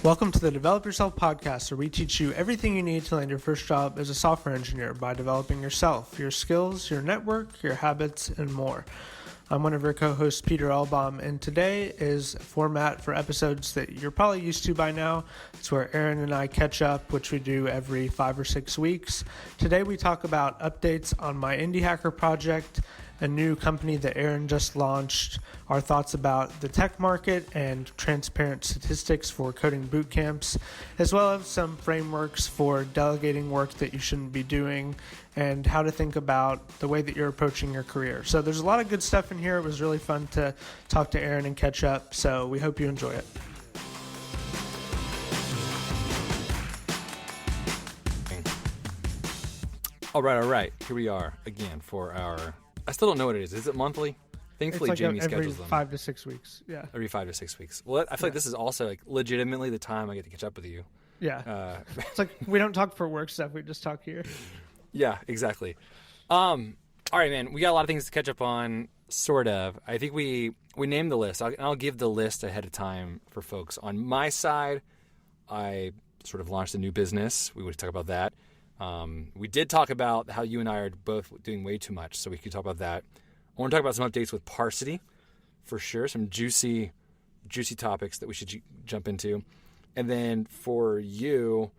Welcome to the Develop Yourself podcast, where we teach you everything you need to land your first job as a software engineer by developing yourself, your skills, your network, your habits, and more. I'm one of your co-hosts, Peter Elbaum, and today is a format for episodes that you're probably used to by now. It's where Aaron and I catch up, which we do every 5 or 6 weeks. Today we talk about updates on my indie hacker project, a new company that Aaron just launched, our thoughts about the tech market and transparent statistics for coding boot camps, as well as some frameworks for delegating work that you shouldn't be doing, and how to think about the way that you're approaching your career. So there's a lot of good stuff in here. It was really fun to talk to Aaron and catch up, so we hope you enjoy it. All right. Here we are again for our... I still don't know what it is. Is it monthly? Thankfully, it's like Jamie schedules them. Every 5 to 6 weeks, yeah. Every 5 to 6 weeks. Well, I feel like this is also like legitimately the time I get to catch up with you. Yeah. It's like we don't talk for work stuff. We just talk here. Yeah, exactly. All right, man. We got a lot of things to catch up on, sort of. I think we named the list. I'll give the list ahead of time for folks. On my side, I sort of launched a new business. We would talk about that. We did talk about how you and I are both doing way too much, so we could talk about that. I want to talk about some updates with Parsity, for sure. Some juicy topics that we should jump into. And then for you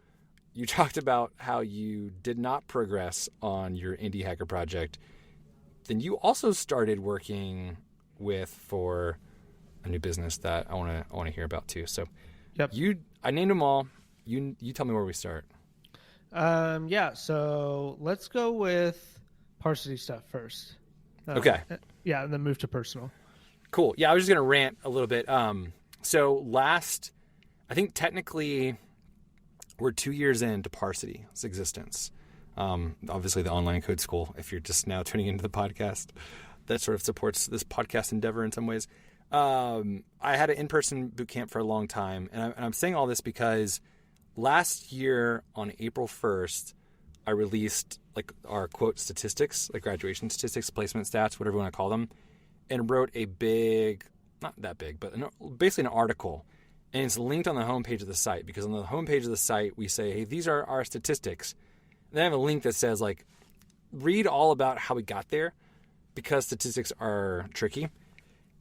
talked about how you did not progress on your indie hacker project. Then you also started working for a new business that I want to hear about too. So, yep. I named them all. You tell me where we start. So let's go with Parsity stuff first. Okay. Yeah, and then move to personal. Cool. Yeah, I was just going to rant a little bit. So I think technically we're 2 years into Parsity's existence. Obviously the online code school, if you're just now tuning into the podcast, that sort of supports this podcast endeavor in some ways. I had an in-person boot camp for a long time, and I'm saying all this because last year on April 1st, I released like our quote statistics, like graduation statistics, placement stats, whatever you want to call them, and wrote a big, not that big, but basically an article. And it's linked on the homepage of the site, because on the homepage of the site, we say, hey, these are our statistics. And then I have a link that says, like, read all about how we got there, because statistics are tricky.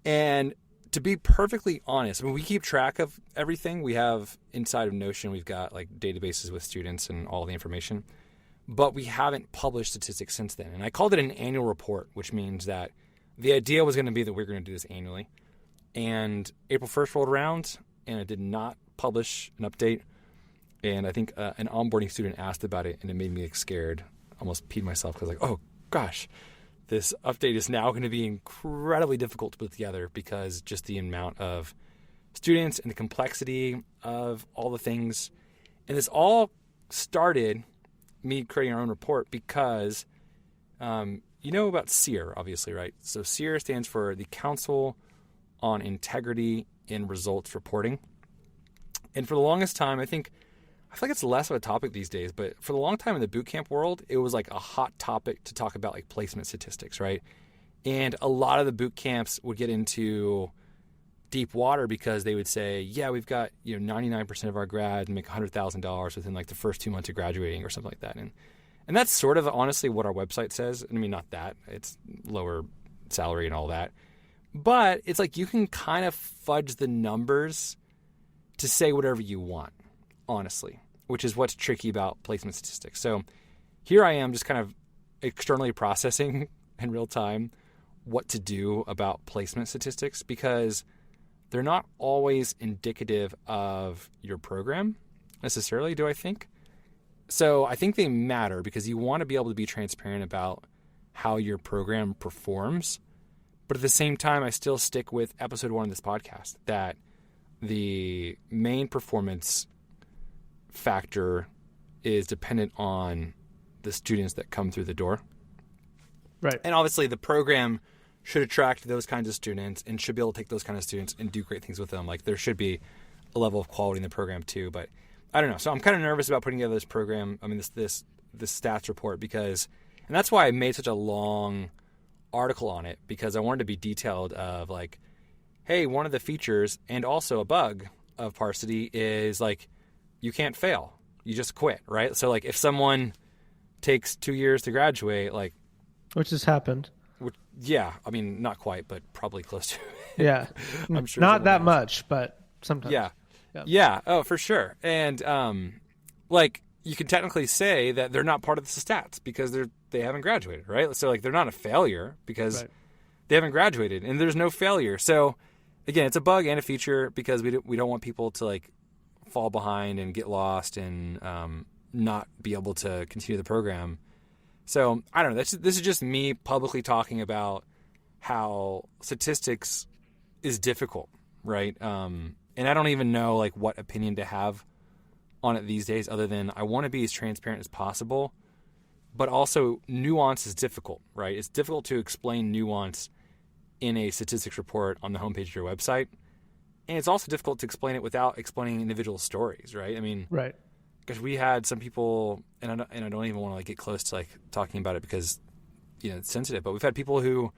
And to be perfectly honest, I mean, we keep track of everything. We have inside of Notion, we've got like databases with students and all the information, but we haven't published statistics since then. And I called it an annual report, which means that the idea was going to be that we're going to do this annually. And April 1st rolled around, and I did not publish an update. And I think an onboarding student asked about it, and it made me scared. Almost peed myself because oh gosh, this update is now going to be incredibly difficult to put together, because just the amount of students and the complexity of all the things. And this all started me creating our own report because you know about SEER, obviously, right? So SEER stands for the Council on Integrity in Results Reporting. And for the longest time, I feel like it's less of a topic these days, but for the long time in the bootcamp world, it was like a hot topic to talk about, like placement statistics, right? And a lot of the boot camps would get into deep water because they would say, yeah, we've got 99% of our grads make $100,000 within like the first 2 months of graduating or something like that. And that's sort of honestly what our website says. I mean, not that. It's lower salary and all that. But it's like you can kind of fudge the numbers to say whatever you want, honestly, which is what's tricky about placement statistics. So here I am just kind of externally processing in real time what to do about placement statistics, because they're not always indicative of your program necessarily, do I think? So I think they matter because you want to be able to be transparent about how your program performs. But at the same time, I still stick with episode 1 of this podcast, that the main performance factor is dependent on the students that come through the door. Right. And obviously the program should attract those kinds of students and should be able to take those kind of students and do great things with them. Like there should be a level of quality in the program too, but I don't know. So I'm kind of nervous about putting together this program. I mean, this stats report, because, and that's why I made such a long article on it, because I wanted to be detailed of like, hey, one of the features and also a bug of Parsity is like you can't fail. You just quit, right? So like if someone takes 2 years to graduate, like Which has happened. yeah, I mean not quite, but probably close to it. Yeah. I'm sure Not that has. much, but sometimes. Yeah. Yeah. Yeah. Oh, for sure. And like you can technically say that they're not part of the stats because they haven't graduated, right? So like they're not a failure because they haven't graduated, and there's no failure. So again, it's a bug and a feature because we don't want people to like fall behind and get lost and not be able to continue the program. So I don't know. This is just me publicly talking about how statistics is difficult, right? And I don't even know like what opinion to have on it these days, other than I want to be as transparent as possible, but also nuance is difficult, right? It's difficult to explain nuance in a statistics report on the homepage of your website, and it's also difficult to explain it without explaining individual stories, right? I mean, Right. because we had some people, and I don't even want to like get close to like talking about it because it's sensitive, but we've had people who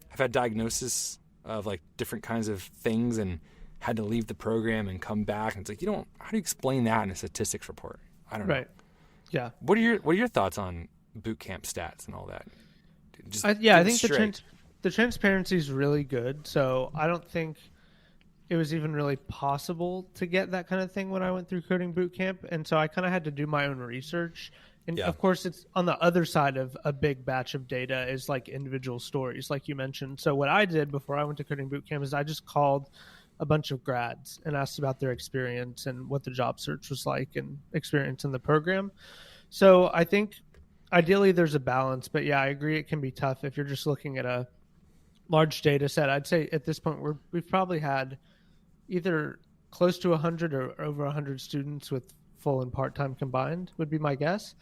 have had diagnosis of like different kinds of things and had to leave the program and come back, and it's like how do you explain that in a statistics report? I don't know. Right. Yeah. What are your thoughts on boot camp stats and all that? I think the transparency is really good. So I don't think it was even really possible to get that kind of thing when I went through coding boot camp. And so I kind of had to do my own research. And of course, it's on the other side of a big batch of data is like individual stories, like you mentioned. So what I did before I went to coding boot camp is I just called a bunch of grads and asked about their experience and what the job search was like and experience in the program. So I think ideally there's a balance, but yeah, I agree it can be tough if you're just looking at a large data set. I'd say at this point we've probably had either close to 100 or over 100 students with full and part-time combined would be my guess.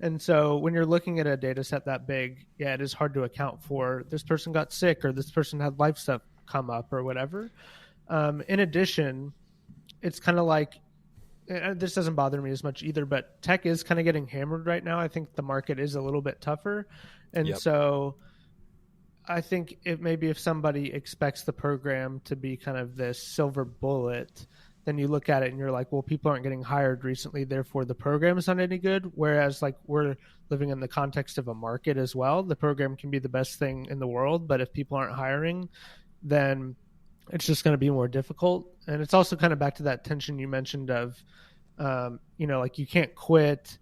And so when you're looking at a data set that big, yeah, it is hard to account for this person got sick or this person had life stuff come up or whatever. In addition, it's kind of like, this doesn't bother me as much either, but tech is kind of getting hammered right now. I think the market is a little bit tougher. And so I think if somebody expects the program to be kind of this silver bullet, then you look at it and you're like, well, people aren't getting hired recently, therefore the program is not any good. Whereas like we're living in the context of a market as well. The program can be the best thing in the world, but if people aren't hiring, then it's just going to be more difficult. And it's also kind of back to that tension you mentioned of, like you can't quit.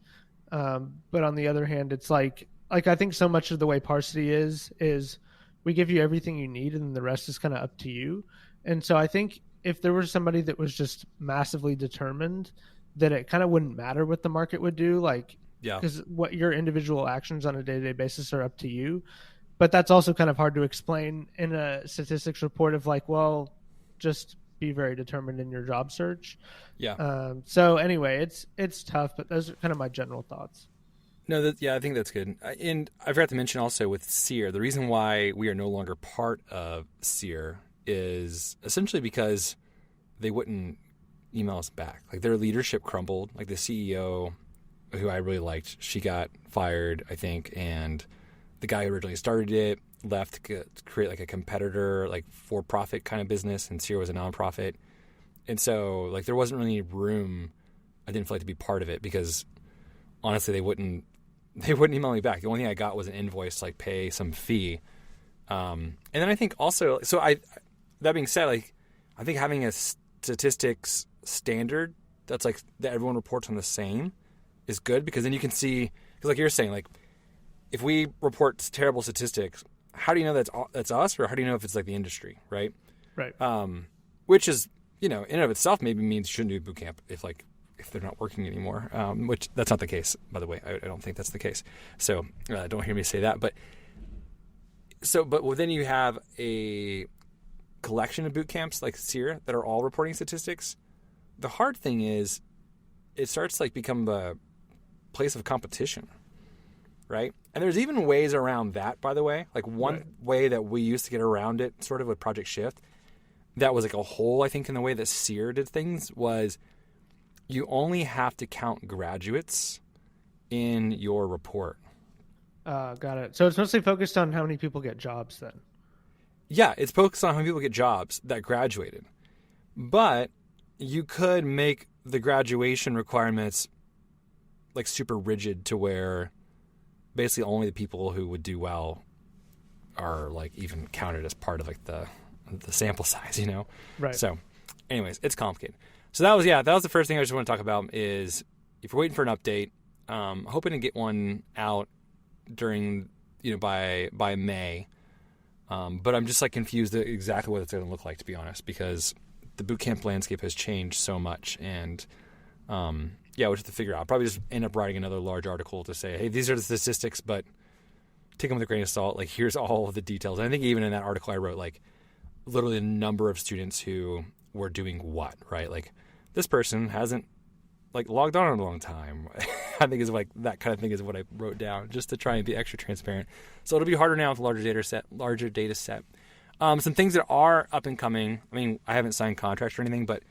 But on the other hand, it's like I think so much of the way Parsity is we give you everything you need and the rest is kind of up to you. And so I think if there was somebody that was just massively determined, that it kind of wouldn't matter what the market would do. Like, because what your individual actions on a day-to-day basis are up to you. But that's also kind of hard to explain in a statistics report of like, well, just be very determined in your job search. Yeah. So anyway, it's tough, but those are kind of my general thoughts. No, I think that's good. And I forgot to mention also with SEER, the reason why we are no longer part of SEER is essentially because they wouldn't email us back. Like their leadership crumbled. Like the CEO, who I really liked, she got fired, I think, and the guy who originally started it left to create like a competitor, like for-profit kind of business, and SEER was a nonprofit. And so like there wasn't really any room, I didn't feel like, to be part of it because honestly they wouldn't email me back. The only thing I got was an invoice, like pay some fee. And then I think also, that being said, like I think having a statistics standard that's like that everyone reports on the same is good, because then you can see, because like you're saying, like if we report terrible statistics, how do you know that's us, or how do you know if it's like the industry, right? Right. Which is, in and of itself maybe means you shouldn't do boot camp if they're not working anymore. Which that's not the case, by the way. I don't think that's the case. So don't hear me say that. But then you have a collection of boot camps like SEER that are all reporting statistics. The hard thing is it starts to like become a place of competition, right? And there's even ways around that, by the way. Like one way that we used to get around it sort of with Project Shift, that was like a hole, I think, in the way that SEER did things, was you only have to count graduates in your report. Got it. So it's mostly focused on how many people get jobs then. Yeah, it's focused on how many people get jobs that graduated. But, you could make the graduation requirements like super rigid to where basically only the people who would do well are like even counted as part of like the sample size, you know? Right. So anyways, it's complicated. So that was the first thing I just want to talk about is if you're waiting for an update, hoping to get one out during, by May. But I'm just like confused at exactly what it's going to look like, to be honest, because the bootcamp landscape has changed so much, and we have to figure out. I'll probably just end up writing another large article to say, hey, these are the statistics, but take them with a grain of salt. Like, here's all of the details. And I think even in that article I wrote, like, literally a number of students who were doing what, right? Like, this person hasn't like logged on in a long time. I think is like that kind of thing is what I wrote down just to try and be extra transparent. So it'll be harder now with a larger data set. Some things that are up and coming. I mean, I haven't signed contracts or anything, but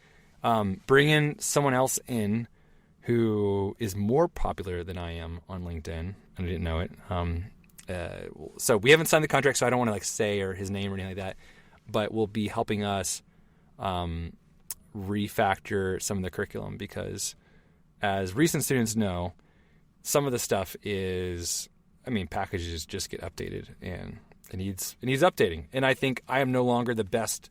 bringing someone else in who is more popular than I am on LinkedIn. I didn't know it. So we haven't signed the contract, so I don't want to like say or his name or anything like that, but will be helping us refactor some of the curriculum because as recent students know, some of the stuff is, packages just get updated and it needs updating. And I think I am no longer the best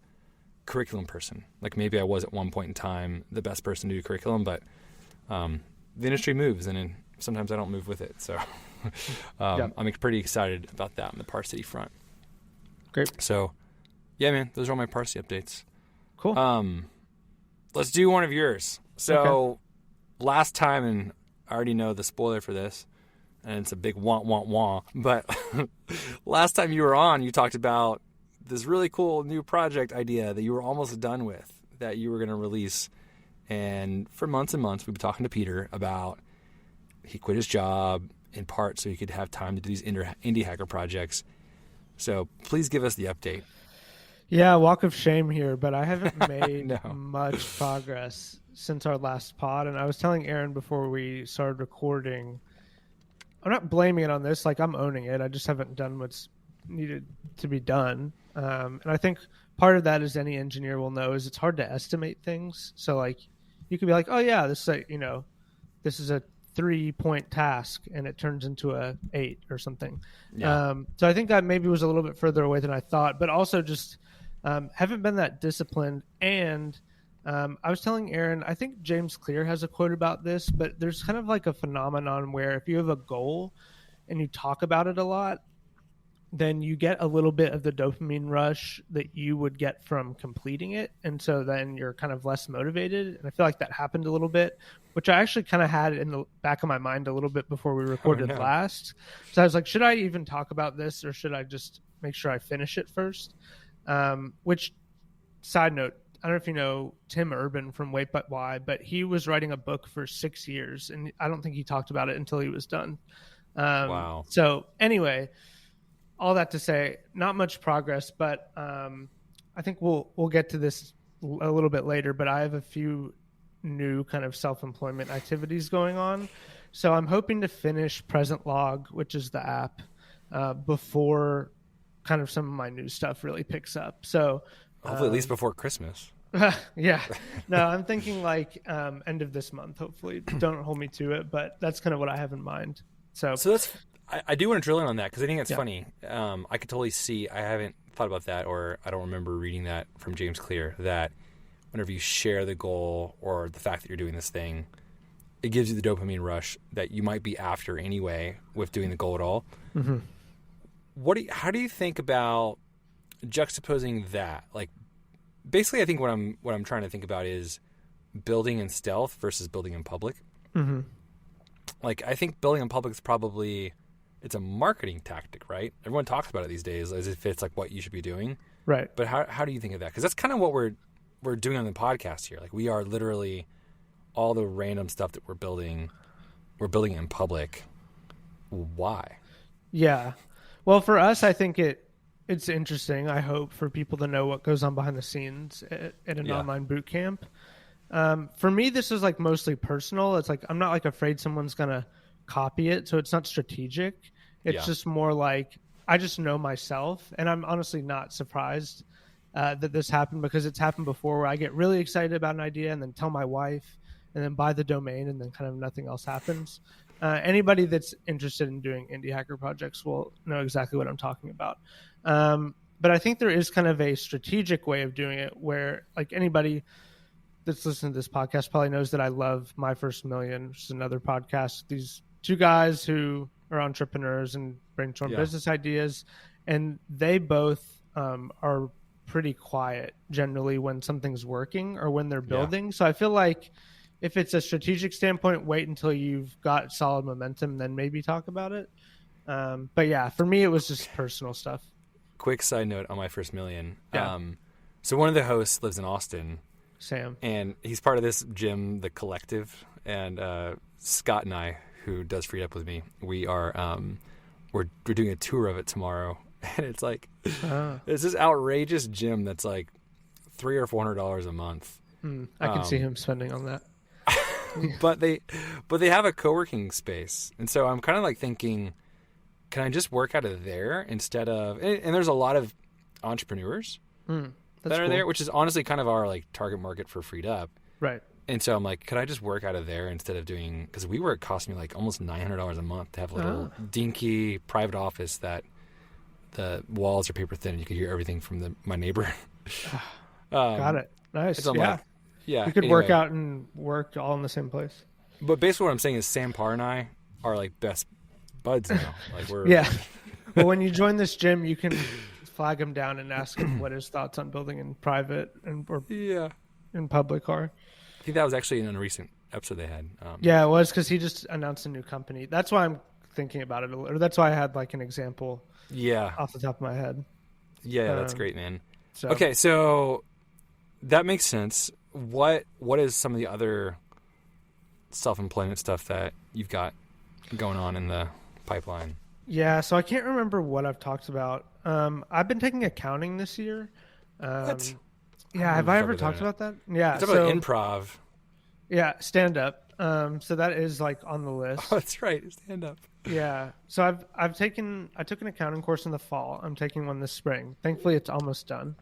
curriculum person. Like maybe I was at one point in time the best person to do curriculum, but the industry moves and sometimes I don't move with it. So I'm pretty excited about that on the Parsity front. Great. So yeah, man, those are all my Parsity updates. Cool. Let's do one of yours. So last time, and I already know the spoiler for this, and it's a big wah, but last time you were on, you talked about this really cool new project idea that you were almost done with, that you were going to release. And for months and months, we've been talking to Peter about he quit his job in part so he could have time to do these indie hacker projects. So please give us the update. Yeah, walk of shame here, but I haven't made No. much progress since our last pod. And I was telling Aaron before we started recording, I'm not blaming it on this. Like, I'm owning it. I just haven't done what's needed to be done. And I think part of that, as any engineer will know, is it's hard to estimate things. So, like, you could be like, oh, yeah, this is a 3-point task, and it turns into a 8 or something. Yeah. So I think that maybe was a little bit further away than I thought, but also just haven't been that disciplined. And I was telling Aaron, I think James Clear has a quote about this, but there's kind of like a phenomenon where if you have a goal and you talk about it a lot, then you get a little bit of the dopamine rush that you would get from completing it. And so then you're kind of less motivated. And I feel like that happened a little bit, which I actually kind of had in the back of my mind a little bit before we recorded last. So I was like, should I even talk about this or should I just make sure I finish it first? Which, side note, I don't know if you know Tim Urban from Wait But Why, but he was writing a book for 6 years, and I don't think he talked about it until he was done. Wow. So anyway, all that to say, not much progress, but I think we'll get to this a little bit later, but I have a few new kind of self-employment activities going on. So I'm hoping to finish Present Log, which is the app, before kind of some of my new stuff really picks up. So hopefully at least before Christmas. Yeah. No, I'm thinking like end of this month, hopefully. Don't hold me to it, but that's kind of what I have in mind. So that's I do want to drill in on that because I think it's funny. I could totally see, I haven't thought about that, or I don't remember reading that from James Clear, that whenever you share the goal or the fact that you're doing this thing, it gives you the dopamine rush that you might be after anyway with doing the goal at all. Mm-hmm. How do you think about juxtaposing that? Like, basically, I think what I'm trying to think about is building in stealth versus building in public. Mm-hmm. Like, I think building in public is probably, it's a marketing tactic, right? Everyone talks about it these days as if it's like what you should be doing. Right. But how do you think of that? Because that's kind of what we're doing on the podcast here. Like, we are literally all the random stuff that we're building in public. Why? Yeah. Well, for us, I think it's interesting, I hope, for people to know what goes on behind the scenes at an online boot camp. For me, this is like mostly personal. It's like I'm not like afraid someone's going to copy it, so it's not strategic. It's just more like I just know myself, and I'm honestly not surprised that this happened, because it's happened before where I get really excited about an idea and then tell my wife and then buy the domain and then kind of nothing else happens. Anybody that's interested in doing indie hacker projects will know exactly what I'm talking about. But I think there is kind of a strategic way of doing it where, like, anybody that's listening to this podcast probably knows that I love My First Million, which is another podcast. These two guys who are entrepreneurs and brainstorm business ideas, and they both are pretty quiet generally when something's working or when they're building. Yeah. So I feel like if it's a strategic standpoint, wait until you've got solid momentum, then maybe talk about it. But yeah, for me, it was just personal stuff. Quick side note on My First Million. Yeah. So one of the hosts lives in Austin, Sam, and he's part of this gym, The Collective, and Scott and I, who does Freed Up with me, we are we're doing a tour of it tomorrow. And it's like, it's this outrageous gym that's like $300 or $400 a month. I can see him spending on that. but they have a co-working space, and so I'm kind of like thinking, can I just work out of there instead of? And there's a lot of entrepreneurs that are there, which is honestly kind of our like target market for Freed Up, right? And so I'm like, could I just work out of there instead of doing? Because WeWork cost me like almost $900 a month to have a little dinky private office that. The walls are paper thin, and you could hear everything from my neighbor. Got it. Nice. So yeah. Like, yeah. You could work out and work all in the same place. But basically, what I'm saying is, Sam Parr and I are like best buds now. Like we're Well, when you join this gym, you can flag him down and ask him what his thoughts on building in private or in public are. I think that was actually in a recent episode they had. Yeah, it was, because he just announced a new company. That's why I'm thinking about it, or that's why I had like an example. Yeah. Off the top of my head. Yeah, that's great, man. Okay, so that makes sense. What is some of the other self-employment stuff that you've got going on in the pipeline? Yeah, so I can't remember what I've talked about. I've been taking accounting this year. What? Yeah, have I ever talked about that? Yeah. It's about improv. Yeah, stand up. So that is like on the list. Oh, that's right. Stand up. Yeah. So I took an accounting course in the fall. I'm taking one this spring. Thankfully it's almost done.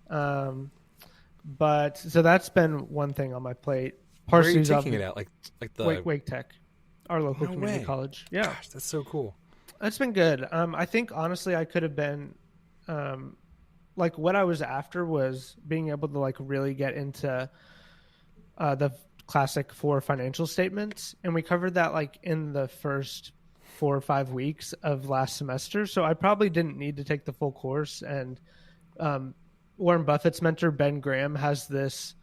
But so that's been one thing on my plate. Where are you taking it at? Like the Wake Tech, our local community college. Yeah. Gosh, that's so cool. It's been good. I think honestly I could have been like what I was after was being able to like really get into the classic 4 financial statements, and we covered that like in the first 4 or 5 weeks of last semester. So I probably didn't need to take the full course. And Warren Buffett's mentor, Ben Graham, has this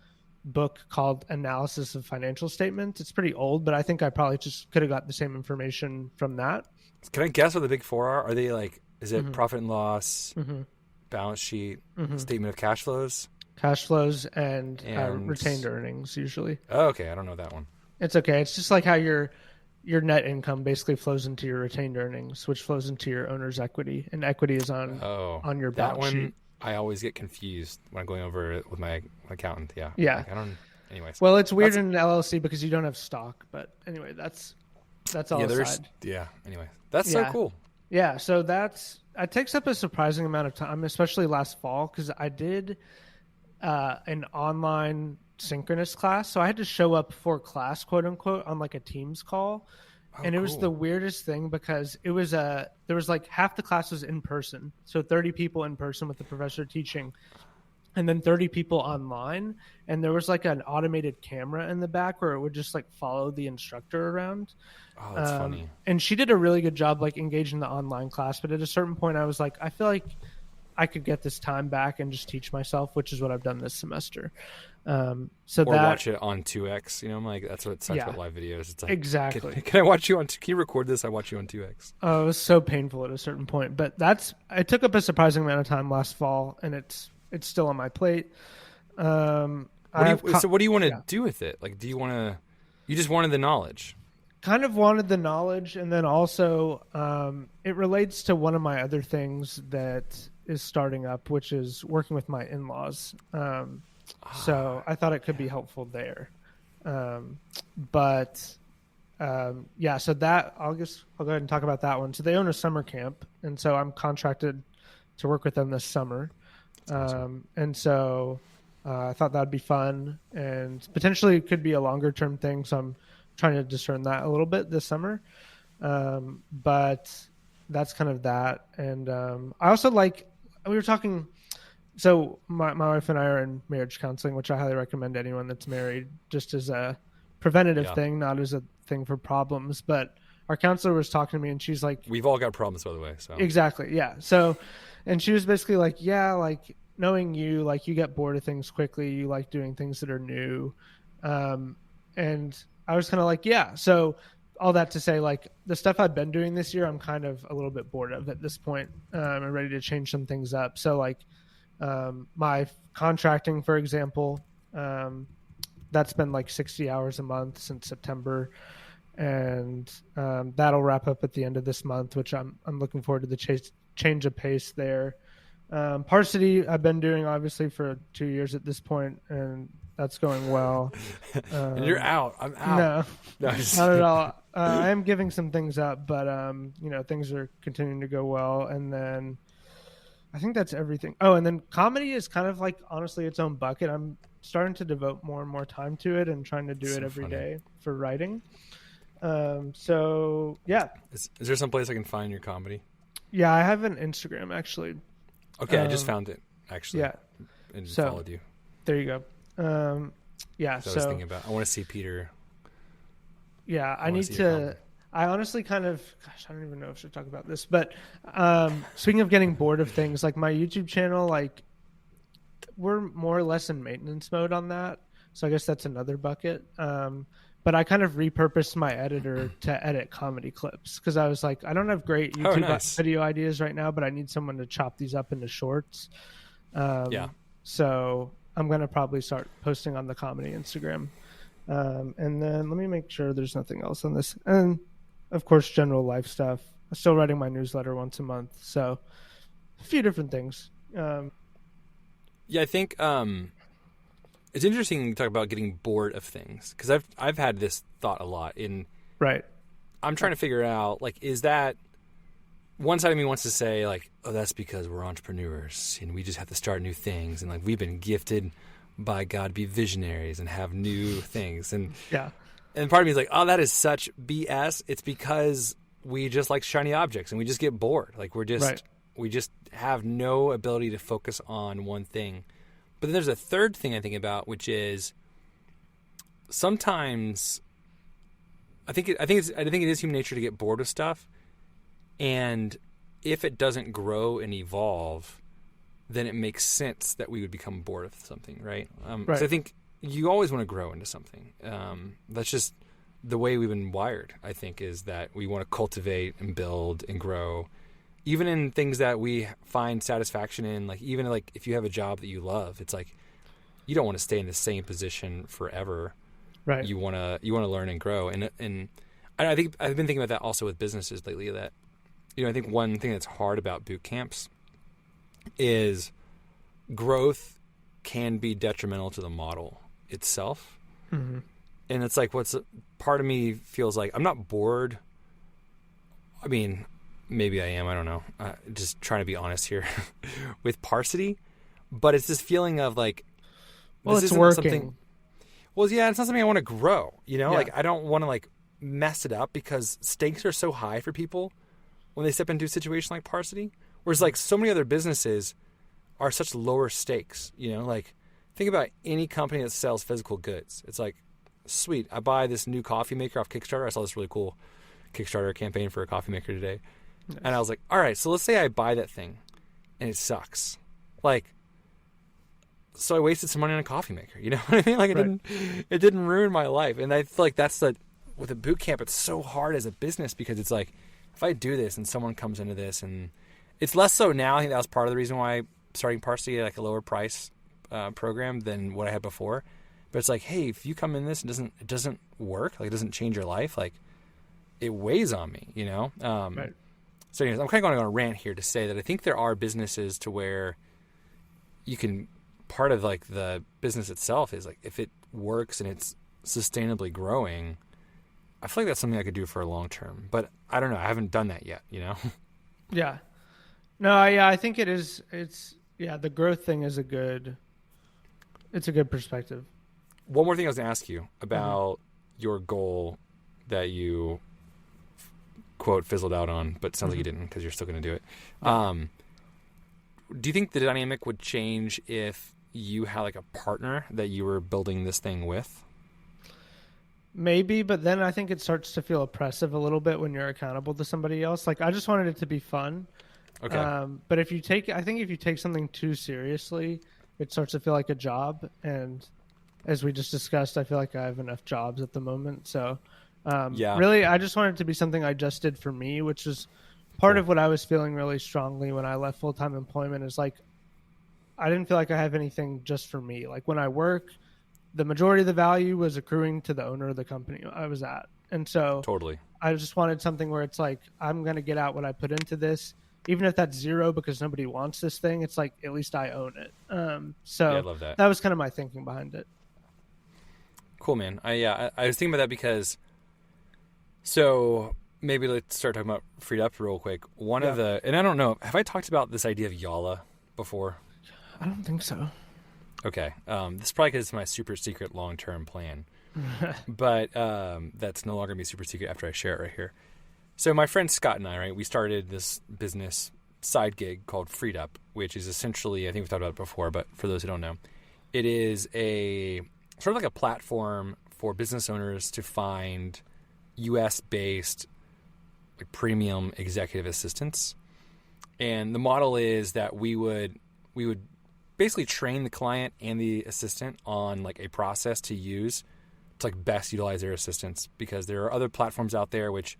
book called Analysis of Financial Statements. It's pretty old, but I think I probably just could have got the same information from that. Can I guess what the big 4 are? Are they like, is it profit and loss, balance sheet, statement of cash flows? Cash flows and retained earnings usually. Oh, okay. I don't know that one. It's okay. It's just like how your net income basically flows into your retained earnings, which flows into your owner's equity, and equity is on your balance sheet. I always get confused when I'm going over it with my accountant. Yeah. Yeah. Like, I don't. Anyways. Well, it's weird in an LLC because you don't have stock, but anyway, that's all aside. Yeah. Anyway, that's so cool. Yeah. So it takes up a surprising amount of time, especially last fall, because I did an online synchronous class. So I had to show up for class, quote unquote, on like a Teams call. And it was the weirdest thing because it was there was like half the class was in person. So 30 people in person with the professor teaching, and then 30 people online. And there was like an automated camera in the back where it would just like follow the instructor around. Oh, that's funny. And she did a really good job like engaging the online class. But at a certain point I was like, I feel like I could get this time back and just teach myself, which is what I've done this semester. Watch it on 2x. You know, I'm like, that's what sucks about live videos. It's like, exactly. Can I watch you on? Can you record this? I watch you on 2x. Oh, it was so painful at a certain point, but it took up a surprising amount of time last fall, and it's still on my plate. So what do you want to do with it? Like, do you want to? You just wanted the knowledge. Kind of wanted the knowledge, and then also it relates to one of my other things that is starting up, which is working with my in-laws. So I thought it could be helpful there. So that I'll go ahead and talk about that one. So they own a summer camp, and so I'm contracted to work with them this summer. Awesome. And so I thought that'd be fun, and potentially it could be a longer term thing. So I'm trying to discern that a little bit this summer. But that's kind of that. And I also like, we were talking, so my wife and I are in marriage counseling, which I highly recommend to anyone that's married, just as a preventative Yeah. thing, not as a thing for problems. But our counselor was talking to me, and she's like, We've all got problems, by the way. So exactly, yeah. So, and she was basically like, yeah, like knowing you, like you get bored of things quickly. You like doing things that are new. Um, and I was kind of like, yeah. So all that to say, like the stuff I've been doing this year, I'm kind of a little bit bored of at this point. I'm ready to change some things up. So like my contracting, for example, that's been like 60 hours a month since September, and that'll wrap up at the end of this month, which I'm looking forward to the change of pace there. Parsity I've been doing obviously for 2 years at this point, and that's going well. and you're out. I'm out. No, not at all. I am giving some things up, but things are continuing to go well. And then I think that's everything. Oh, and then comedy is kind of like honestly its own bucket. I'm starting to devote more and more time to it and trying to do it every day for writing. So yeah. Is there some place I can find your comedy? Yeah, I have an Instagram actually. Okay, I just found it actually. Yeah. And So followed you. there you go. Yeah. So I was thinking about. I want to see Peter. Yeah, I need see your to. comedy. I honestly kind of, gosh, I don't even know if I should talk about this, but speaking of getting bored of things, like my YouTube channel, like we're more or less in maintenance mode on that. So I guess that's another bucket. But I kind of repurposed my editor to edit comedy clips because I was like, I don't have great YouTube video ideas right now, but I need someone to chop these up into shorts. Yeah. So I'm going to probably start posting on the comedy Instagram. And then let me make sure there's nothing else on this. And of course, general life stuff. I'm still writing my newsletter once a month. So a few different things. Yeah, I think it's interesting to talk about getting bored of things because I've had this thought a lot. Right. I'm trying to figure out, like, is that one side of me wants to say, like, oh, that's because we're entrepreneurs and we just have to start new things, and like we've been gifted by God to be visionaries and have new things, and yeah. And part of me is like, oh, that is such BS. It's because we just like shiny objects and we just get bored. Like we just have no ability to focus on one thing. But then there's a third thing I think about, which is sometimes I think it is human nature to get bored of stuff. And if it doesn't grow and evolve, then it makes sense that we would become bored of something, right? Right. So I think you always want to grow into something. That's just the way we've been wired, I think, is that we want to cultivate and build and grow, even in things that we find satisfaction in. Like even like if you have a job that you love, it's like you don't want to stay in the same position forever. Right. You want to learn and grow. And I think I've been thinking about that also with businesses lately. That I think one thing that's hard about boot camps is growth can be detrimental to the model itself. Mm-hmm. And it's like part of me feels like I'm not bored. I mean, maybe I am. I don't know. Just trying to be honest here with Parsity. But it's this feeling of like, well, this it's isn't working. Something, well, yeah, it's not something I want to grow. Yeah. Like I don't want to like mess it up because stakes are so high for people when they step into a situation like Parsity. Whereas like so many other businesses are such lower stakes, like think about any company that sells physical goods. It's like, sweet, I buy this new coffee maker off Kickstarter. I saw this really cool Kickstarter campaign for a coffee maker today. Nice. And I was like, all right, so let's say I buy that thing and it sucks. Like, so I wasted some money on a coffee maker. You know what I mean? Like it didn't ruin my life. And I feel like with a boot camp, it's so hard as a business because it's like, if I do this and someone comes into this, and it's less so now. I think that was part of the reason why starting Parsity at like a lower price program than what I had before. But it's like, hey, if you come in this and it doesn't work, like it doesn't change your life, like it weighs on me, Right. So anyways, I'm kind of going on a rant here to say that I think there are businesses to where you can, part of like the business itself is like if it works and it's sustainably growing, I feel like that's something I could do for a long term. But I don't know. I haven't done that yet, Yeah. No, yeah, I think it is. Yeah, the growth thing is it's a good perspective. One more thing I was going to ask you about your goal that you, quote, fizzled out on, but it sounds like you didn't because you're still going to do it. Yeah. Do you think the dynamic would change if you had like a partner that you were building this thing with? Maybe, but then I think it starts to feel oppressive a little bit when you're accountable to somebody else. Like, I just wanted it to be fun. Okay. But if you take something too seriously, it starts to feel like a job. And as we just discussed, I feel like I have enough jobs at the moment. So, really, I just wanted it to be something I just did for me, which is part of what I was feeling really strongly when I left full-time employment is like, I didn't feel like I have anything just for me. Like when I work, the majority of the value was accruing to the owner of the company I was at. And so totally, I just wanted something where it's like, I'm going to get out what I put into this, even if that's zero because nobody wants this thing. It's like, at least I own it. I love that. That was kind of my thinking behind it. Cool, man. I was thinking about that because, so maybe let's start talking about Freed Up real quick. And I don't know, have I talked about this idea of YALA before? I don't think so. Okay. This is probably because it's my super secret long-term plan. But that's no longer going to be super secret after I share it right here. So my friend Scott and I, right, we started this business side gig called Freed Up, which is essentially, I think we've talked about it before, but for those who don't know, it is a sort of like a platform for business owners to find US-based like premium executive assistants. And the model is that we would basically train the client and the assistant on like a process to use to like best utilize their assistants, because there are other platforms out there which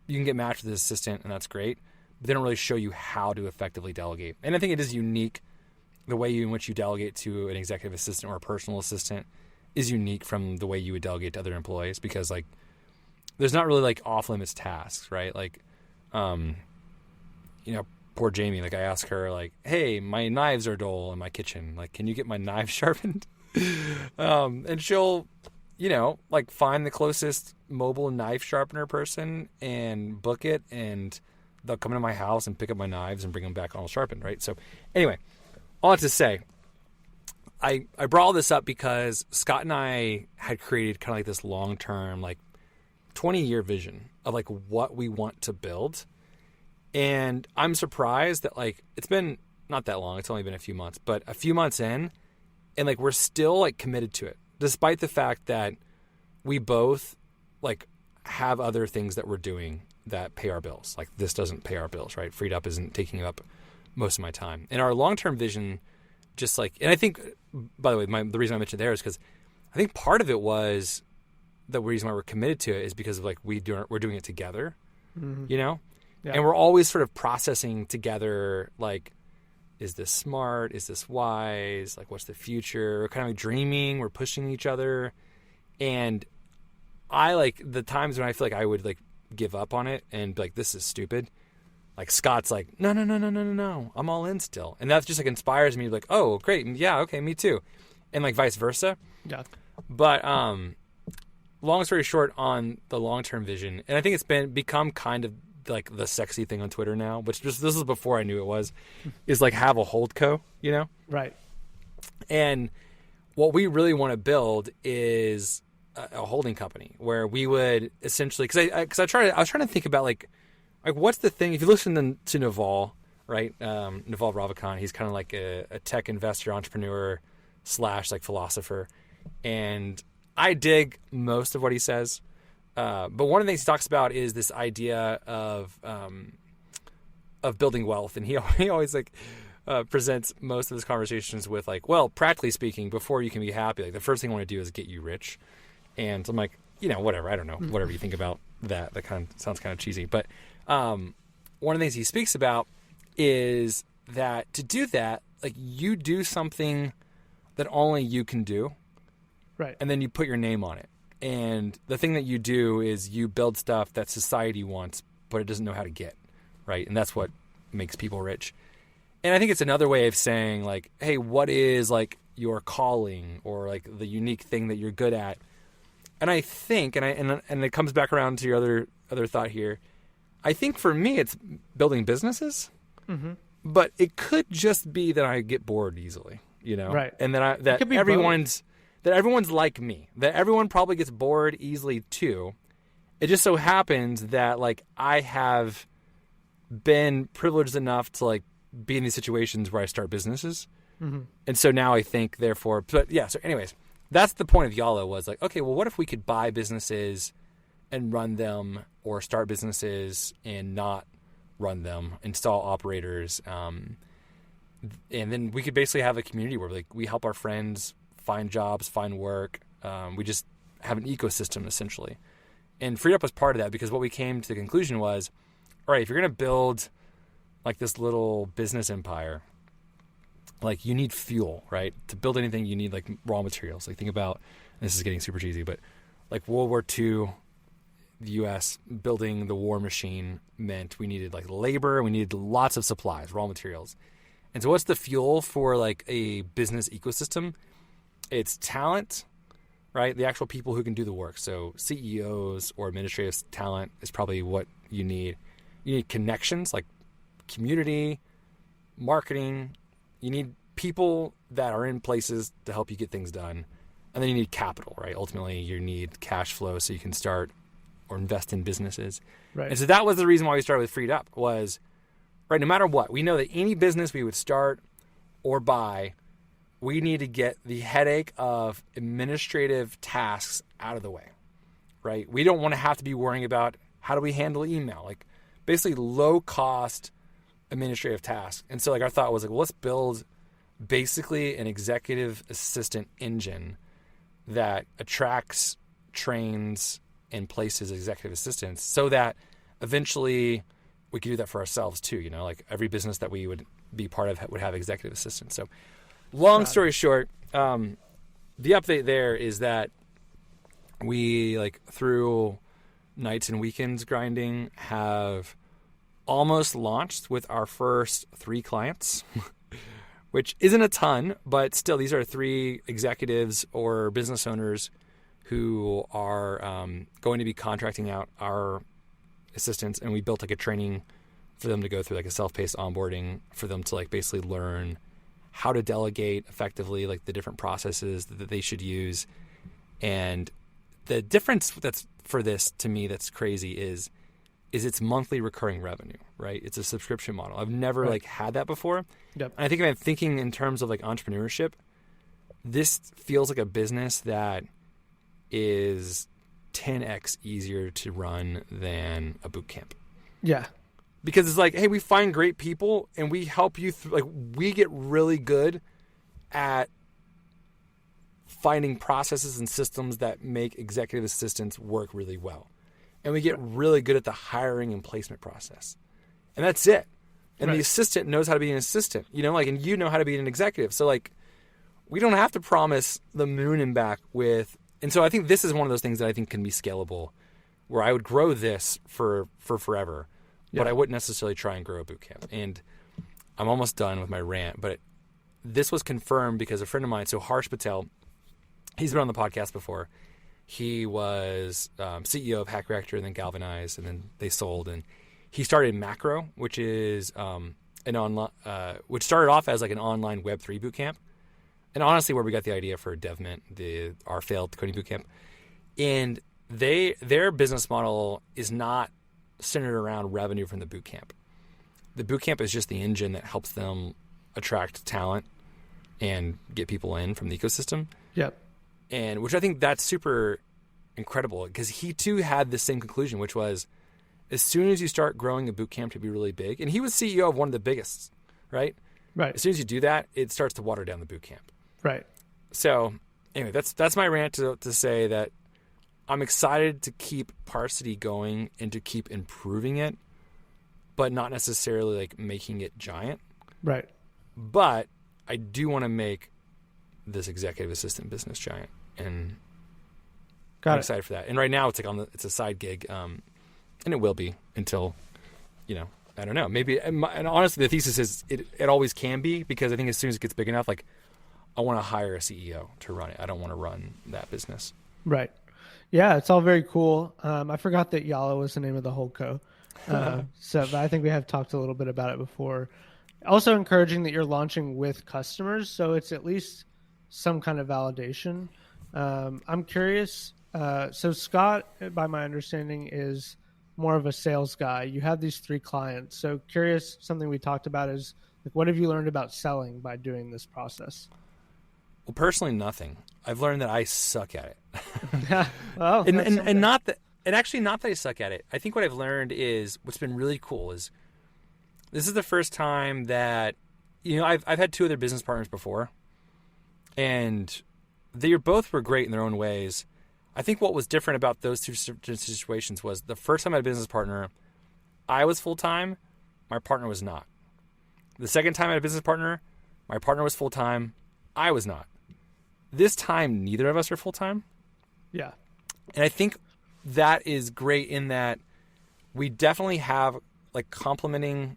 you can get matched with an assistant and that's great, but they don't really show you how to effectively delegate. And I think it is unique. The way in which you delegate to an executive assistant or a personal assistant is unique from the way you would delegate to other employees, because like there's not really like off limits tasks, right? Like, poor Jamie, like I ask her like, hey, my knives are dull in my kitchen. Like, can you get my knives sharpened? And she'll, like find the closest mobile knife sharpener person and book it. And they'll come into my house and pick up my knives and bring them back all sharpened. Right. So anyway, all that to say, I brought all this up because Scott and I had created kind of like this long-term, like 20-year vision of like what we want to build. And I'm surprised that like it's been not that long. It's only been a few months, but a few months in, and like we're still like committed to it, despite the fact that we both like have other things that we're doing that pay our bills. Like this doesn't pay our bills, right? Freed Up isn't taking up most of my time. And our long-term vision, just like, and I think, by the way, the reason I mentioned there is because I think part of it was the reason why we're committed to it is because of like we're doing it together, Yeah. And we're always sort of processing together, like, is this smart? Is this wise? Like, what's the future? We're kind of like dreaming. We're pushing each other. And I like the times when I feel like I would like give up on it and be like, this is stupid. Like Scott's like, no. I'm all in still. And that just like inspires me to be like, oh, great. Yeah. Okay. Me too. And like vice versa. Yeah. But, long story short on the long-term vision, and I think it's become kind of like the sexy thing on Twitter now, which this is before I knew it was, is like have a holdco, Right. And what we really want to build is a holding company where we would essentially, because I was trying to think about like what's the thing, if you listen to Naval, right? Naval Ravikant, he's kind of like a tech investor, entrepreneur / like philosopher. And I dig most of what he says. But one of the things he talks about is this idea of building wealth. And he always like presents most of his conversations with like, well, practically speaking, before you can be happy, like the first thing I want to do is get you rich. And I'm like, whatever, I don't know, whatever you think about that kind of sounds kind of cheesy. But one of the things he speaks about is that to do that, like you do something that only you can do. Right. And then you put your name on it. And the thing that you do is you build stuff that society wants, but it doesn't know how to get, right? And that's what makes people rich. And I think it's another way of saying like, hey, what is like your calling or like the unique thing that you're good at? And I think, and it comes back around to your other thought here. I think for me, it's building businesses. Mm-hmm. but it could just be that I get bored easily, Right. And that everyone's like me, that everyone probably gets bored easily too. It just so happens that like I have been privileged enough to like be in these situations where I start businesses. Mm-hmm. And so now I think therefore, but yeah. So anyways, that's the point of Yalo was like, okay, well, what if we could buy businesses and run them, or start businesses and not run them, install operators. And then we could basically have a community where like we help our friends find jobs, find work. We just have an ecosystem essentially. And FreeUp was part of that, because what we came to the conclusion was, all right, if you're going to build like this little business empire, like you need fuel, right? To build anything, you need like raw materials. Like think about, and this is getting super cheesy, but like World War II, the U.S. building the war machine meant we needed like labor, we needed lots of supplies, raw materials. And so what's the fuel for like a business ecosystem? It's talent, right? The actual people who can do the work. So CEOs or administrative talent is probably what you need. You need connections like community, marketing. You need people that are in places to help you get things done. And then you need capital, right? Ultimately, you need cash flow so you can start or invest in businesses. Right. And so that was the reason why we started with Freed Up was, right, no matter what, we know that any business we would start or buy, we need to get the headache of administrative tasks out of the way, right? We don't want to have to be worrying about how do we handle email, like basically low cost administrative tasks. And so like our thought was like, well, let's build basically an executive assistant engine that attracts, trains, and places executive assistants so that eventually we could do that for ourselves too. Like every business that we would be part of would have executive assistants. So long story short, the update there is that we like through nights and weekends grinding have almost launched with our first 3 clients, which isn't a ton, but still these are 3 executives or business owners who are going to be contracting out our assistants. And we built like a training for them to go through, like a self-paced onboarding for them to like basically learn how to delegate effectively, like the different processes that they should use. And the difference that's for this to me that's crazy is it's monthly recurring revenue, right? It's a subscription model. I've never like had that before. Yep. And I think if I'm thinking in terms of like entrepreneurship, this feels like a business that is 10x easier to run than a boot camp. Yeah. Because it's like, hey, we find great people and we help you like we get really good at finding processes and systems that make executive assistants work really well. And we get really good at the hiring and placement process. And that's it. And the assistant knows how to be an assistant, and you know how to be an executive. So like we don't have to promise the moon and back with. And so I think this is one of those things that I think can be scalable, where I would grow this for forever, but I wouldn't necessarily try and grow a boot camp. And I'm almost done with my rant, but this was confirmed because a friend of mine, so Harsh Patel, he's been on the podcast before. He was CEO of Hack Reactor and then Galvanize, and then they sold. And he started Macro, which is an online, which started off as like an online Web3 boot camp. And honestly, where we got the idea for DevMint, our failed coding bootcamp, and their business model is not centered around revenue from the bootcamp. The bootcamp is just the engine that helps them attract talent and get people in from the ecosystem. Yep. And which I think that's super incredible, because he too had the same conclusion, which was as soon as you start growing a bootcamp to be really big, and he was CEO of one of the biggest, right? Right. As soon as you do that, it starts to water down the bootcamp. Right. So anyway, that's my rant to say that I'm excited to keep Parsity going and to keep improving it, but not necessarily like making it giant. Right. But I do want to make this executive assistant business giant, and I'm excited for that. And right now it's like it's a side gig, and it will be until, I don't know, maybe. And honestly, the thesis is it always can be, because I think as soon as it gets big enough, like I want to hire a CEO to run it. I don't want to run that business. Right. Yeah, it's all very cool. I forgot that Yalo was the name of the holdco. But I think we have talked a little bit about it before. Also encouraging that you're launching with customers, so it's at least some kind of validation. I'm curious. So Scott, by my understanding, is more of a sales guy. You have these 3 clients. So curious, something we talked about is like, what have you learned about selling by doing this process? Well, personally, nothing. I've learned that I suck at it. Well, and not that, and actually not that I suck at it. I think what I've learned is what's been really cool is this is the first time that, I've had 2 other business partners before, and they both were great in their own ways. I think what was different about those 2 situations was the first time I had a business partner, I was full-time, my partner was not. The second time I had a business partner, my partner was full-time, I was not. This time, neither of us are full-time. Yeah. And I think that is great in that we definitely have like complementing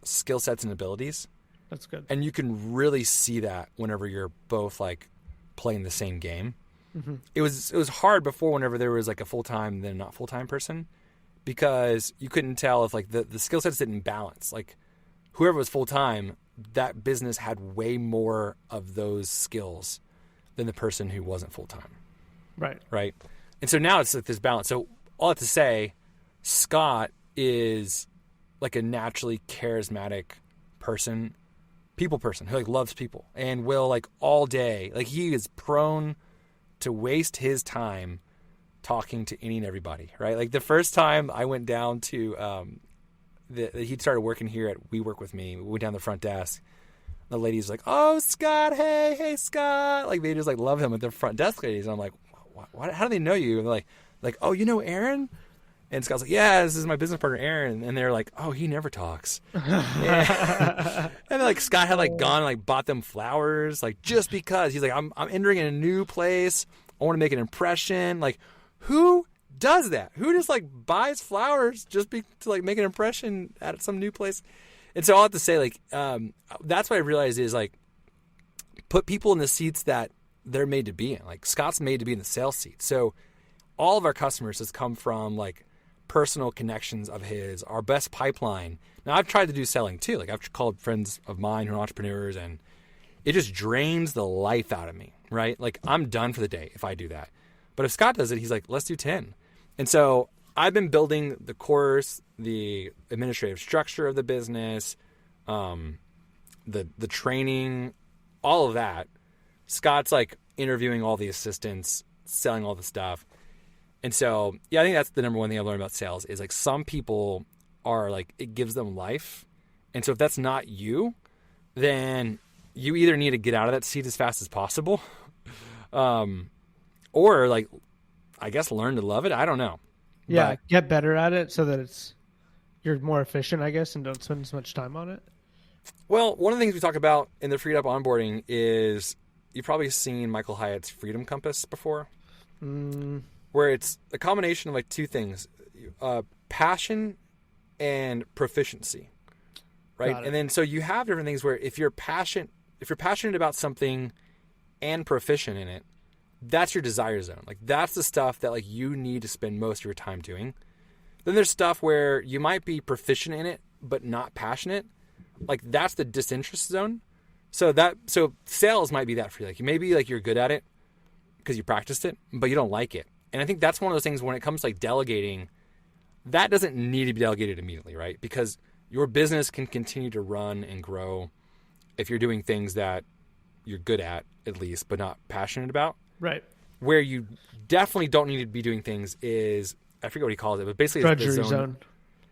skill sets and abilities. That's good. And you can really see that whenever you're both like playing the same game. Mm-hmm. It was hard before whenever there was like a full-time and then not full-time person, because you couldn't tell if like the skill sets didn't balance. Like whoever was full-time, that business had way more of those skills than the person who wasn't full-time. Right. And so now it's like this balance. So all that to say, Scott is like a naturally charismatic person, people person who like loves people and will like all day, like he is prone to waste his time talking to any and everybody, right? Like the first time I went down to, he'd started working here at We Work With Me. We went down the front desk. The ladies like, "Oh, Scott, hey, Scott!" Like they just like love him at the front desk ladies. And I'm like, "What? How do they know you?" And they're like, "Oh, you know Aaron?" And Scott's like, "Yeah, this is my business partner, Aaron." And they're like, "Oh, he never talks." And then, like Scott had like gone and like bought them flowers, like just because he's like, "I'm entering in a new place. I want to make an impression." Like, who does that? Who just like buys flowers just to like make an impression at some new place? And so I'll have to say, like, that's what I realized is like, put people in the seats that they're made to be in. Like Scott's made to be in the sales seat. So all of our customers has come from like personal connections of his, our best pipeline. Now I've tried to do selling too. Like I've called friends of mine who are entrepreneurs, and it just drains the life out of me, right? Like I'm done for the day if I do that. But if Scott does it, he's like, let's do 10. And so I've been building the course, the administrative structure of the business, the training, all of that. Scott's like interviewing all the assistants, selling all the stuff. And so, yeah, I think that's the number one thing I've learned about sales is like some people are like, it gives them life. And so if that's not you, then you either need to get out of that seat as fast as possible, or like, I guess learn to love it. I don't know. Yeah, get better at it so that you're more efficient, I guess, and don't spend as much time on it. Well, one of the things we talk about in the Freed Up onboarding is you've probably seen Michael Hyatt's Freedom Compass before, where it's a combination of like 2 things, passion and proficiency, right? And then so you have different things where if you're passionate about something and proficient in it, that's your desire zone. Like that's the stuff that like you need to spend most of your time doing. Then there's stuff where you might be proficient in it but not passionate. Like that's the disinterest zone. So sales might be that for you. Like maybe like you're good at it because you practiced it, but you don't like it. And I think that's one of those things when it comes to like delegating, that doesn't need to be delegated immediately, right? Because your business can continue to run and grow if you're doing things that you're good at least, but not passionate about. Right. Where you definitely don't need to be doing things is, I forget what he calls it, but basically drudgery zone.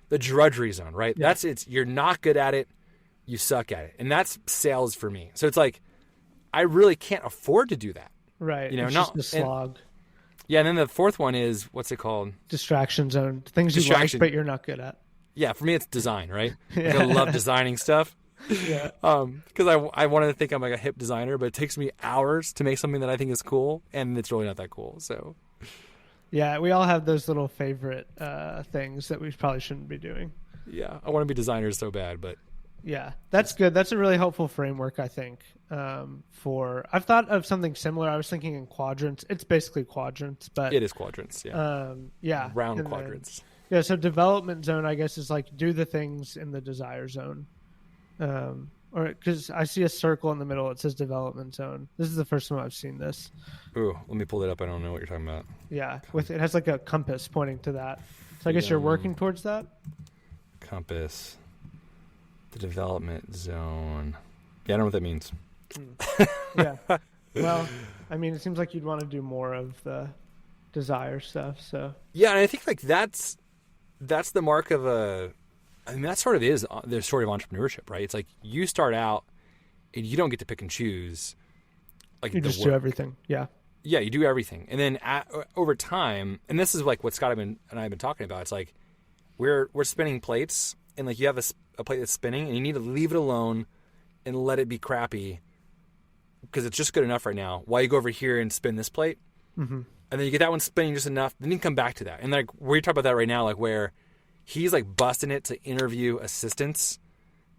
The drudgery zone, right? Yeah. You're not good at it, you suck at it. And that's sales for me. So it's like, I really can't afford to do that. Right. It's just a slog. And then the fourth one is, what's it called? Distraction zone. Things you like, but you're not good at. Yeah, for me it's design, right? Like I love designing stuff. Yeah. Because I wanted to think I'm like a hip designer, but it takes me hours to make something that I think is cool, and it's really not that cool. So. Yeah, we all have those little favorite things that we probably shouldn't be doing. Yeah, I want to be designers so bad, but. Yeah, that's good. That's a really helpful framework, I think. I've thought of something similar. I was thinking in quadrants. It's basically quadrants, but it is quadrants. Yeah. Yeah. Round quadrants. So development zone, I guess, is like do the things in the desire zone. Or because I see a circle in the middle. It says development zone. This is the first time I've seen this. Ooh, let me pull it up. I don't know what you're talking about. Yeah, it has like a compass pointing to that. So I guess you're working towards that. Compass, the development zone. Yeah, I don't know what that means. Yeah. Well, I mean, it seems like you'd want to do more of the desire stuff. So yeah, and I think like that's the mark of a. I mean, that sort of is the sort of entrepreneurship, right? It's like you start out and you don't get to pick and choose. Like you just do everything. Yeah. Yeah, you do everything. And then over time, and this is like what Scott and I have been talking about, it's like we're spinning plates and like you have a plate that's spinning and you need to leave it alone and let it be crappy because it's just good enough right now while you go over here and spin this plate. Mm-hmm. And then you get that one spinning just enough. Then you come back to that. And like we're talking about that right now, like where he's like busting it to interview assistants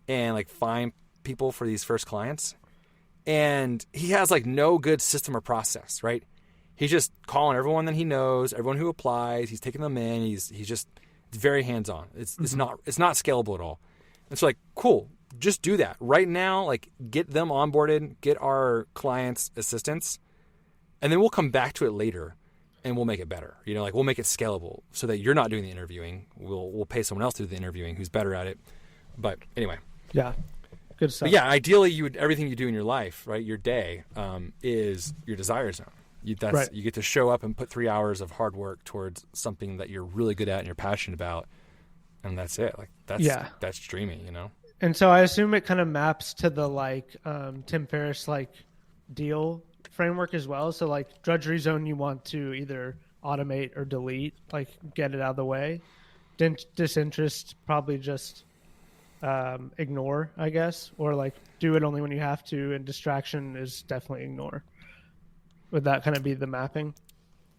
and like find people for these first clients. And he has like no good system or process, right? He's just calling everyone that he knows, everyone who applies. He's taking them in. He's just it's very hands on. It's not scalable at all. It's like cool. Just do that right now. Like get them onboarded, get our clients assistants, and then we'll come back to it later, and we'll make it better. You know, like we'll make it scalable so that you're not doing the interviewing. We'll pay someone else to do the interviewing who's better at it. But anyway, yeah. Good stuff. But yeah, ideally, everything you do in your life, right, your day, is your desire zone. You get to show up and put 3 hours of hard work towards something that you're really good at and you're passionate about, and that's it. Like that's dreamy, you know. And so I assume it kind of maps to the like Tim Ferriss like deal framework as well. So like drudgery zone, you want to either automate or delete, like get it out of the way. Disinterest, probably just ignore, I guess, or like do it only when you have to, and distraction is definitely ignore. Would that kind of be the mapping?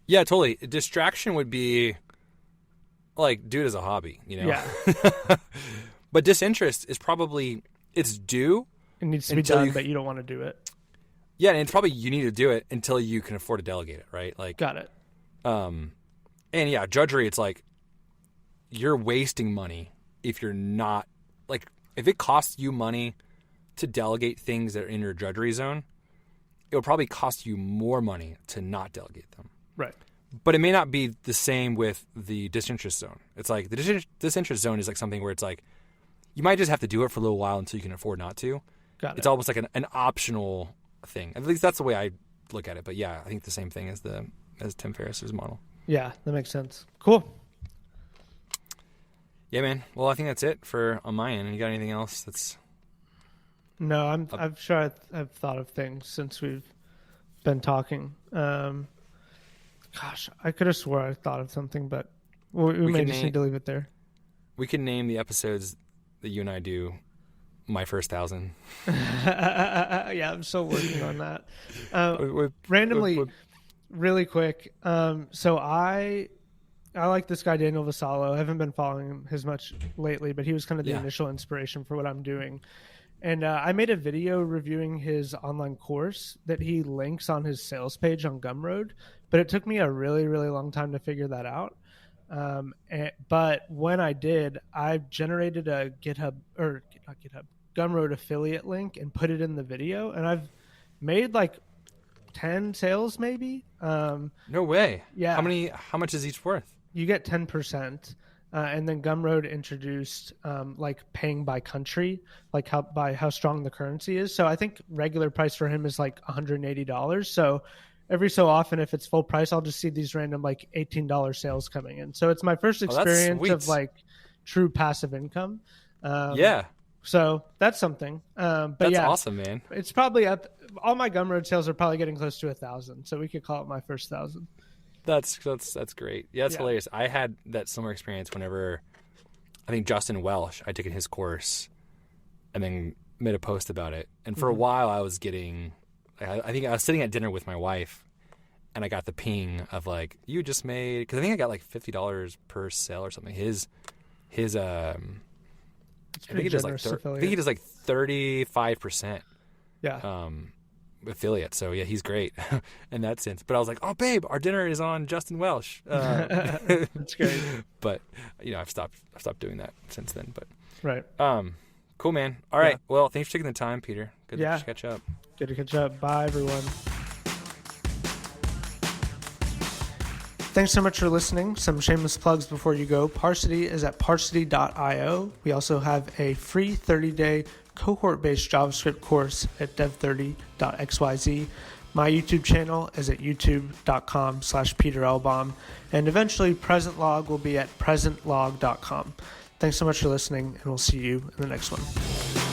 Yeah, totally. Distraction would be like do it as a hobby, you know. Yeah. But disinterest is probably it's due. It needs to be done, but you don't want to do it. Yeah, and it's probably you need to do it until you can afford to delegate it, right? Like got it. And yeah, drudgery, it's like you're wasting money if you're not like if it costs you money to delegate things that are in your drudgery zone, it'll probably cost you more money to not delegate them. Right. But it may not be the same with the disinterest zone. It's like the disinterest zone is like something where it's like you might just have to do it for a little while until you can afford not to. Got it. It's almost like an optional thing. At least that's the way I look at it. But yeah, I think the same thing as Tim Ferriss's model. Yeah, that makes sense. Cool. Yeah, man. Well, I think that's it on my end. You got anything else that's... No, I'm sure I've thought of things since we've been talking. Gosh, I could have swore I thought of something, but we may just need to leave it there. We can name the episodes that you and I do My First 1,000. Yeah, I'm still working on that. Randomly, really quick. So I like this guy, Daniel Vassallo. I haven't been following him as much lately, but he was kind of the initial inspiration for what I'm doing. And I made a video reviewing his online course that he links on his sales page on Gumroad, but it took me a really, really long time to figure that out. But when I did, I generated a Gumroad affiliate link and put it in the video, and I've made like 10 sales maybe. No way. Yeah. How much is each worth? You get 10%. And then Gumroad introduced like paying by country, like how strong the currency is. So I think regular price for him is like $180. So every so often, if it's full price, I'll just see these random like $18 sales coming in. So it's my first experience of like true passive income. Yeah. So that's something. But that's yeah, awesome, man. It's probably up. All my Gumroad sales are probably getting close to 1,000. So we could call it my first 1,000. That's great. Yeah, that's hilarious. I had that similar experience whenever I think Justin Welsh, I'd taken his course and then made a post about it. And for a while I was getting, I think I was sitting at dinner with my wife and I got the ping of like, you just made, because I think I got like $50 per sale or something. I think he does like 35%. Yeah. Affiliate, so yeah, he's great in that sense. But I was like, oh babe, our dinner is on Justin Welsh. That's great. But I've stopped doing that since then. But right. Cool, man. All right. Yeah. Well, thanks for taking the time, Peter. Good Yeah. to catch up. Good to catch up. Bye, everyone. Thanks so much for listening. Some shameless plugs before you go. Parsity is at parsity.io. We also have a free 30-day cohort-based JavaScript course at dev30.xyz. My YouTube channel is at youtube.com/PeterLbaum. And eventually, Present Log will be at presentlog.com. Thanks so much for listening, and we'll see you in the next one.